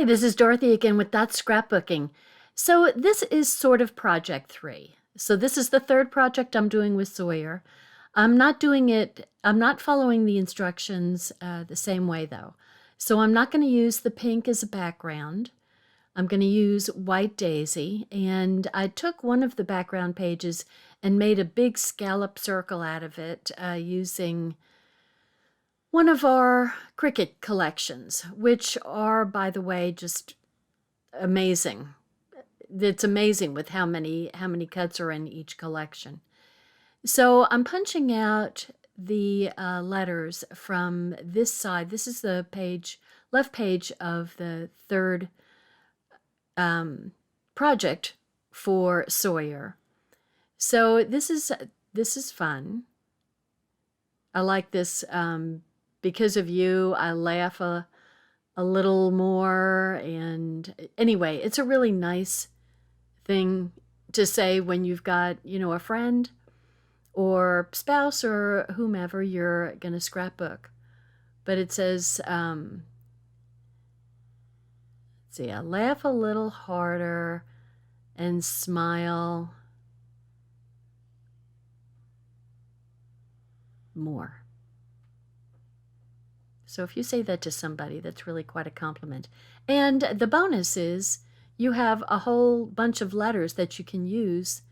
Hi, this is Dorothy again with Dot Scrapbooking. So this is sort of project 3. So this is the third project I'm doing with Sawyer. I'm not following the instructions the same way though. So I'm not going to use the pink as a background. I'm going to use white daisy, and I took one of the background pages and made a big scallop circle out of it using one of our cricut collections, which are, by the way, just amazing. It's amazing with how many cuts are in each collection. So I'm punching out the letters from this side. This is the left page of the third project for Sawyer. So this is fun. I like this. Because of you, I laugh a little more. And anyway, it's a really nice thing to say when you've got, a friend or spouse or whomever you're going to scrapbook. But it says, let's see, I laugh a little harder and smile more. So if you say that to somebody, that's really quite a compliment. And the bonus is you have a whole bunch of letters that you can use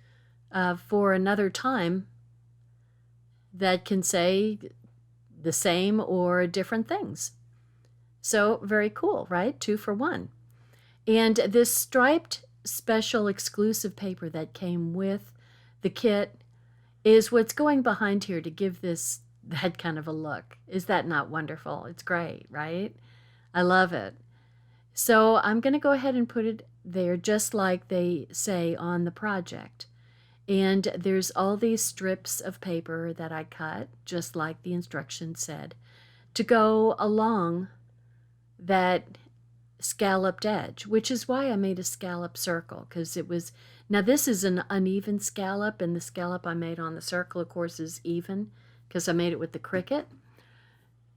for another time that can say the same or different things. So very cool, right? 2 for 1. And this striped special exclusive paper that came with the kit is what's going behind here to give that kind of a look. Is that not wonderful? It's great, right? I love it. So I'm going to go ahead and put it there just like they say on the project. And there's all these strips of paper that I cut, just like the instructions said, to go along that scalloped edge, which is why I made a scallop circle, because now this is an uneven scallop, and the scallop I made on the circle, of course, is even, because I made it with the Cricut.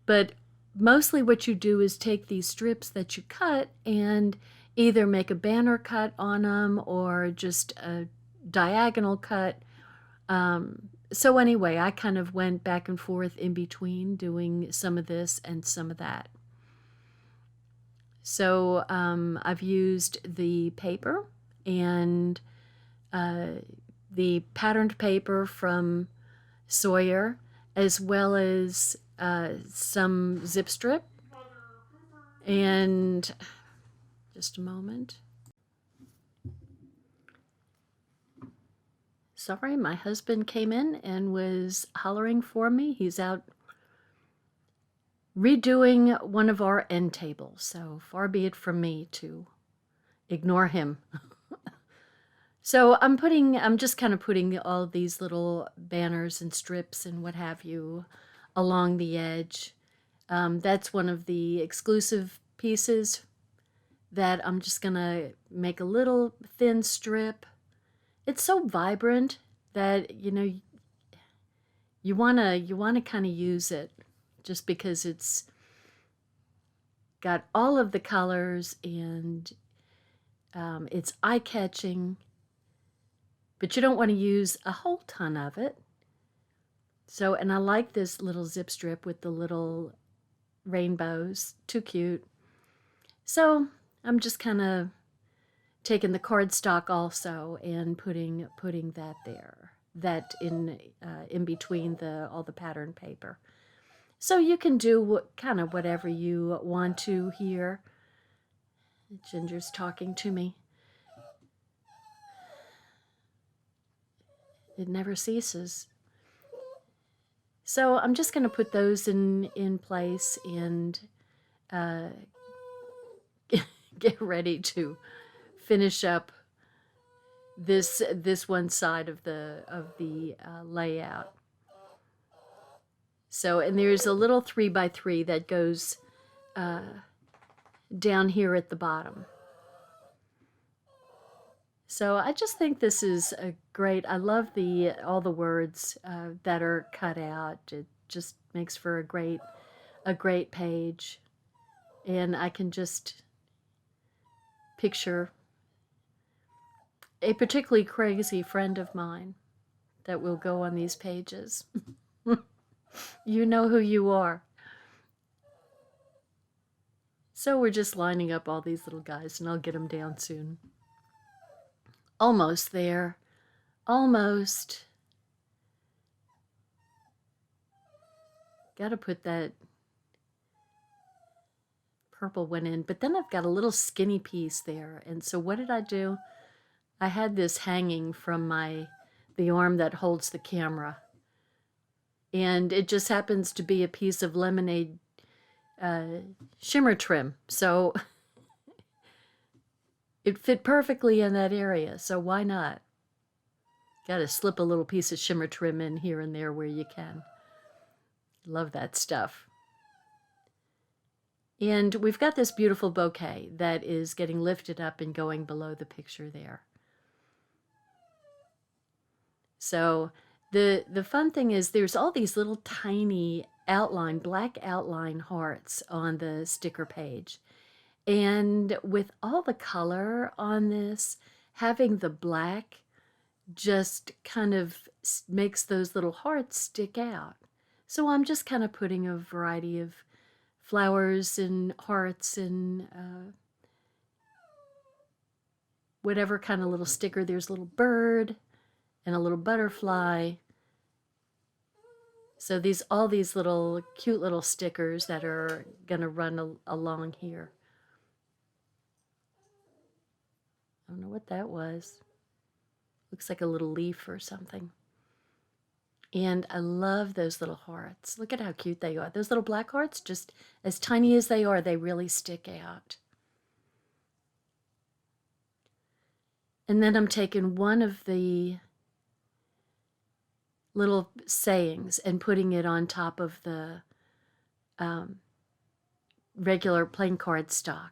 But mostly what you do is take these strips that you cut and either make a banner cut on them or just a diagonal cut. So anyway, I kind of went back and forth in between doing some of this and some of that. So I've used the paper and the patterned paper from Sawyer, as well as some zip strip. And just a moment. Sorry, my husband came in and was hollering for me. He's out redoing one of our end tables, so far be it from me to ignore him. So I'm just kind of putting all these little banners and strips and what have you along the edge. That's one of the exclusive pieces that I'm just gonna make a little thin strip. It's so vibrant that you wanna kind of use it, just because it's got all of the colors and it's eye-catching. But you don't want to use a whole ton of it. So, and I like this little zip strip with the little rainbows. Too cute. So I'm just kind of taking the cardstock also and putting that there. That in between all the pattern paper. So you can do kind of whatever you want to here. Ginger's talking to me. It never ceases. So I'm just going to put those in place and get ready to finish up this one side of the layout. So, and there's a little 3x3 that goes down here at the bottom. So I just think this is a great, I love all the words that are cut out. It just makes for a great page. And I can just picture a particularly crazy friend of mine that will go on these pages. You know who you are. So we're just lining up all these little guys, and I'll get them down soon. Almost there. Almost. Got to put that purple one in, but then I've got a little skinny piece there. And so what did I do? I had this hanging from the arm that holds the camera. And it just happens to be a piece of lemonade shimmer trim. So it fit perfectly in that area. So why not? Got to slip a little piece of shimmer trim in here and there where you can. Love that stuff. And we've got this beautiful bouquet that is getting lifted up and going below the picture there. So the fun thing is there's all these little tiny outline, black outline hearts on the sticker page. And with all the color on this, having the black just kind of makes those little hearts stick out. So I'm just kind of putting a variety of flowers and hearts and whatever kind of little sticker. There's a little bird and a little butterfly. So all these little cute little stickers that are going to run along here. I don't know what that was. Looks like a little leaf or something. And I love those little hearts. Look at how cute they are. Those little black hearts, just as tiny as they are, they really stick out. And then I'm taking one of the little sayings and putting it on top of the regular plain cardstock.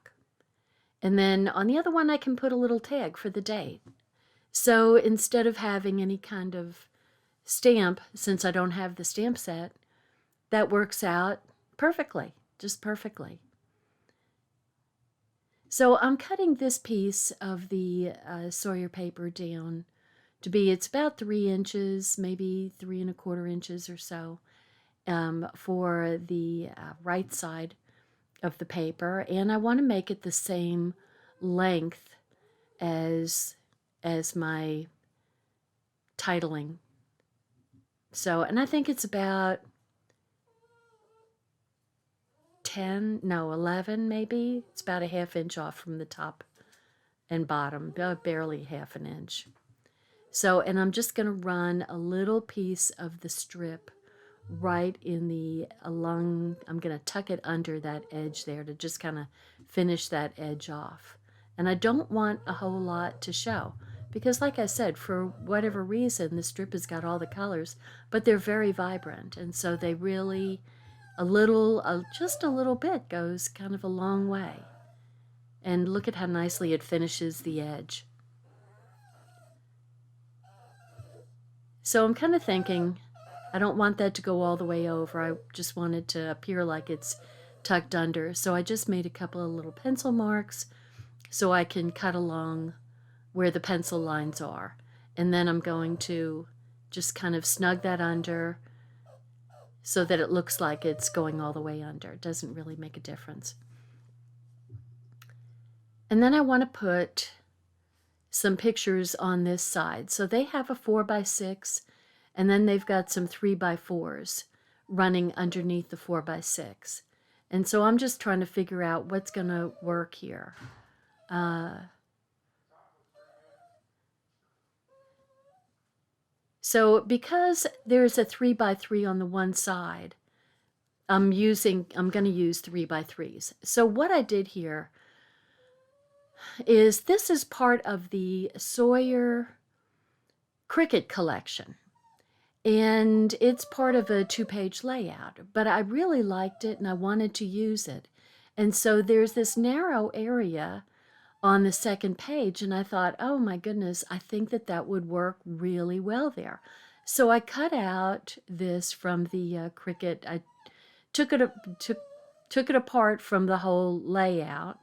And then on the other one, I can put a little tag for the date. So instead of having any kind of stamp, since I don't have the stamp set, that works out perfectly, just perfectly. So I'm cutting this piece of the Sawyer paper down to be, it's about 3 inches, maybe 3¼ inches or so, for the right side of the paper. And I want to make it the same length as my titling. So, and I think it's about 11 maybe. It's about a ½ inch off from the top and bottom, barely ½ an inch. So, and I'm just going to run a little piece of the strip right in I'm going to tuck it under that edge there to just kind of finish that edge off. And I don't want a whole lot to show. Because like I said, for whatever reason, the strip has got all the colors, but they're very vibrant. And so they really, just a little bit goes kind of a long way. And look at how nicely it finishes the edge. So I'm kind of thinking, I don't want that to go all the way over. I just want it to appear like it's tucked under. So I just made a couple of little pencil marks so I can cut along where the pencil lines are. And then I'm going to just kind of snug that under so that it looks like it's going all the way under. It doesn't really make a difference. And then I want to put some pictures on this side. So they have a 4x6, and then they've got some 3x4s running underneath the 4x6. And so I'm just trying to figure out what's going to work here. So because there's a 3x3 on the one side, I'm going to use 3x3s. So what I did here is this is part of the Sawyer Cricut collection. And it's part of a 2-page layout, but I really liked it and I wanted to use it. And so there's this narrow area on the second page, and I thought, oh my goodness, I think that would work really well there. So I cut out this from the Cricut. I took it apart from the whole layout,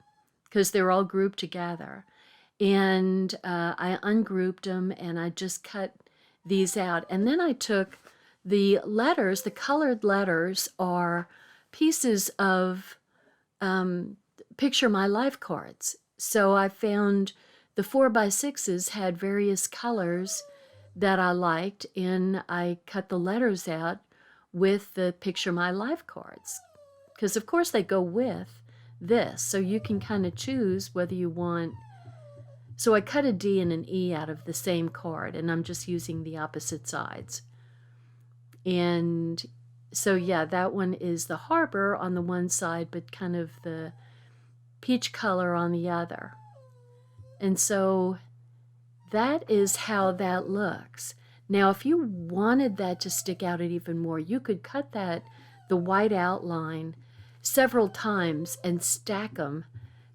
because they're all grouped together. And I ungrouped them and I just cut these out. And then I took the letters, the colored letters are pieces of Picture My Life cards. So I found the 4x6s had various colors that I liked, and I cut the letters out with the Picture My Life cards. Because of course they go with this, so you can kind of choose whether you want. So I cut a D and an E out of the same card, and I'm just using the opposite sides. And so yeah, that one is the harbor on the one side, but kind of the peach color on the other. And so that is how that looks. Now, if you wanted that to stick out even more, you could cut that, the white outline, several times and stack them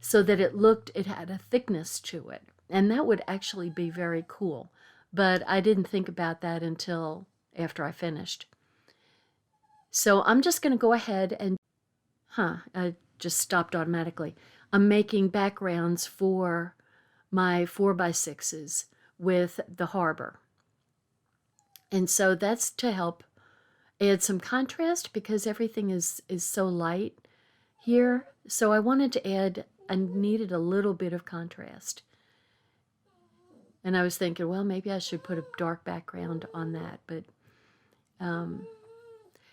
so that it had a thickness to it. And that would actually be very cool. But I didn't think about that until after I finished. So I'm just going to go ahead and, I just stopped automatically. I'm making backgrounds for my 4x6s with the harbor. And so that's to help add some contrast because everything is so light here. So I wanted to add, I needed a little bit of contrast. And I was thinking, well, maybe I should put a dark background on that. But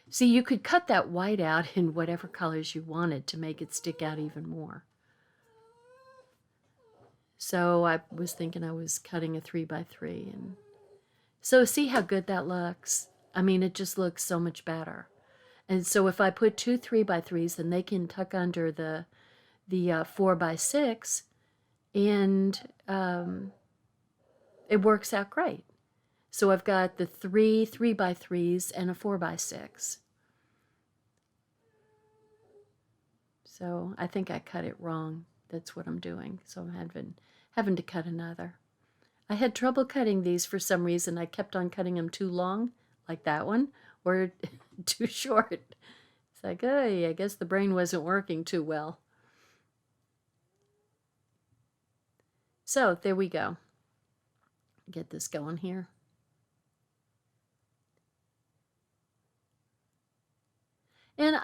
see, you could cut that white out in whatever colors you wanted to make it stick out even more. So I was thinking I was cutting a 3x3. And so see how good that looks? I mean, it just looks so much better. And so if I put two 3x3s, then they can tuck under the 4x6, and it works out great. So I've got the 3x3s and a 4x6. So I think I cut it wrong. That's what I'm doing. So I'm having to cut another. I had trouble cutting these for some reason. I kept on cutting them too long, like that one, or too short. It's like, hey, I guess the brain wasn't working too well. So there we go. Get this going here. And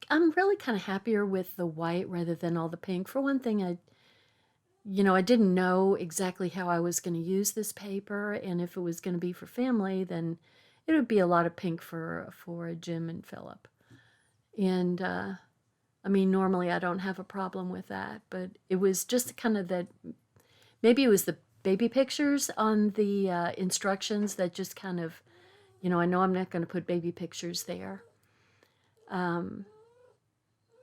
I'm really kind of happier with the white rather than all the pink. For one thing, I didn't know exactly how I was going to use this paper, and if it was going to be for family, then it would be a lot of pink for Jim and Philip. And I mean, normally I don't have a problem with that, but it was just kind of that, maybe it was the baby pictures on the instructions that just kind of, I know I'm not going to put baby pictures there.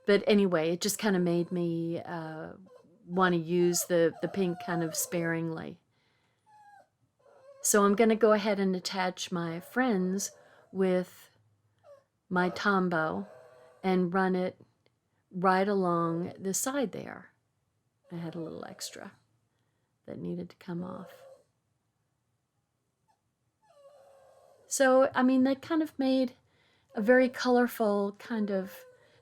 But anyway, it just kind of made me want to use the pink kind of sparingly. So I'm going to go ahead and attach my friends with my Tombow and run it right along the side there. I had a little extra that needed to come off. So, I mean, that kind of made a very colorful kind of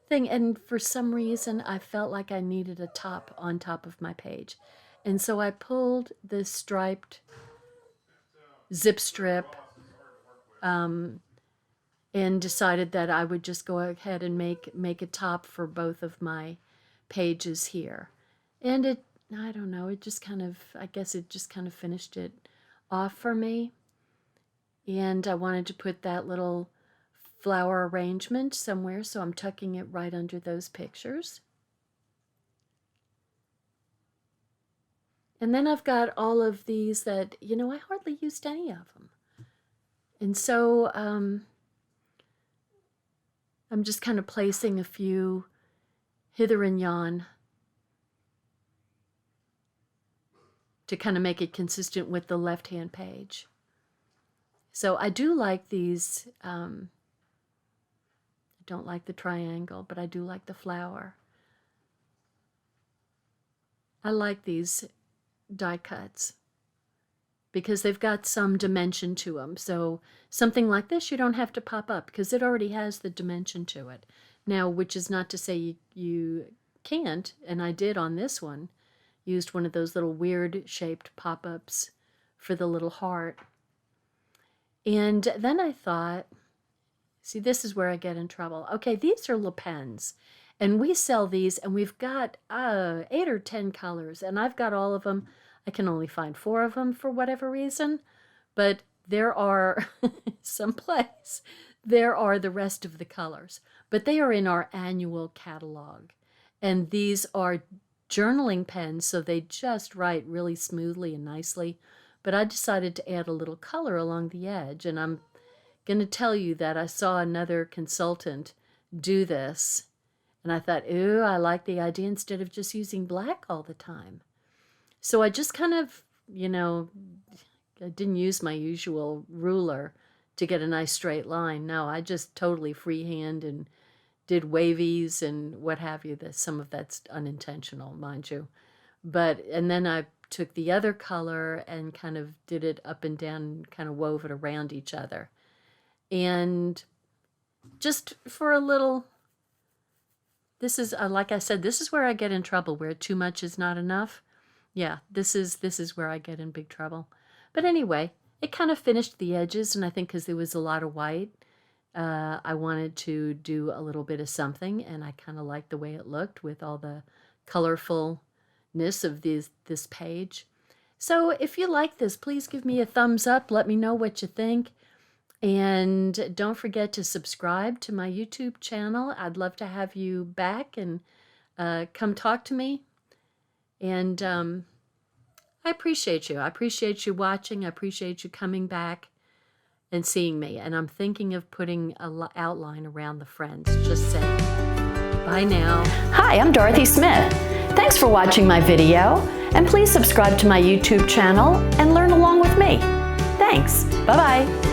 thing. And for some reason, I felt like I needed a top on top of my page. And so I pulled this striped zip strip and decided that I would just go ahead and make a top for both of my pages here. And I don't know, it just kind of, I guess it just kind of finished it off for me. And I wanted to put that little flower arrangement somewhere, so I'm tucking it right under those pictures. And then I've got all of these that, I hardly used any of them. And so I'm just kind of placing a few hither and yon to kind of make it consistent with the left-hand page. So I do like these, I don't like the triangle, but I do like the flower. I like these die cuts because they've got some dimension to them. So something like this, you don't have to pop up because it already has the dimension to it. Now, which is not to say you can't, and I did on this one, used one of those little weird shaped pop-ups for the little heart. And then I thought, see, this is where I get in trouble. Okay, these are Le Pens, and we sell these, and we've got 8 or 10 colors, and I've got all of them. I can only find 4 of them for whatever reason, but there are someplace there are the rest of the colors, but they are in our annual catalog. And these are journaling pens, so they just write really smoothly and nicely. But I decided to add a little color along the edge, and I'm going to tell you that I saw another consultant do this, and I thought, ooh, I like the idea instead of just using black all the time. So I just kind of, I didn't use my usual ruler to get a nice straight line. No, I just totally freehand and did wavies and what have you. Some of that's unintentional, mind you. And then I took the other color and kind of did it up and down, kind of wove it around each other. And just for a little, this is, like I said, this is where I get in trouble, where too much is not enough. Yeah, this is where I get in big trouble. But anyway, it kind of finished the edges, and I think because there was a lot of white, I wanted to do a little bit of something, and I kind of liked the way it looked with all the colorfulness of this page. So if you like this, please give me a thumbs up. Let me know what you think. And don't forget to subscribe to my YouTube channel. I'd love to have you back and come talk to me. And I appreciate you. I appreciate you watching. I appreciate you coming back and seeing me. And I'm thinking of putting an outline around the friends. Just saying. Bye now. Hi, I'm Dorothy Smith. Thanks for watching my video. And please subscribe to my YouTube channel and learn along with me. Thanks. Bye-bye.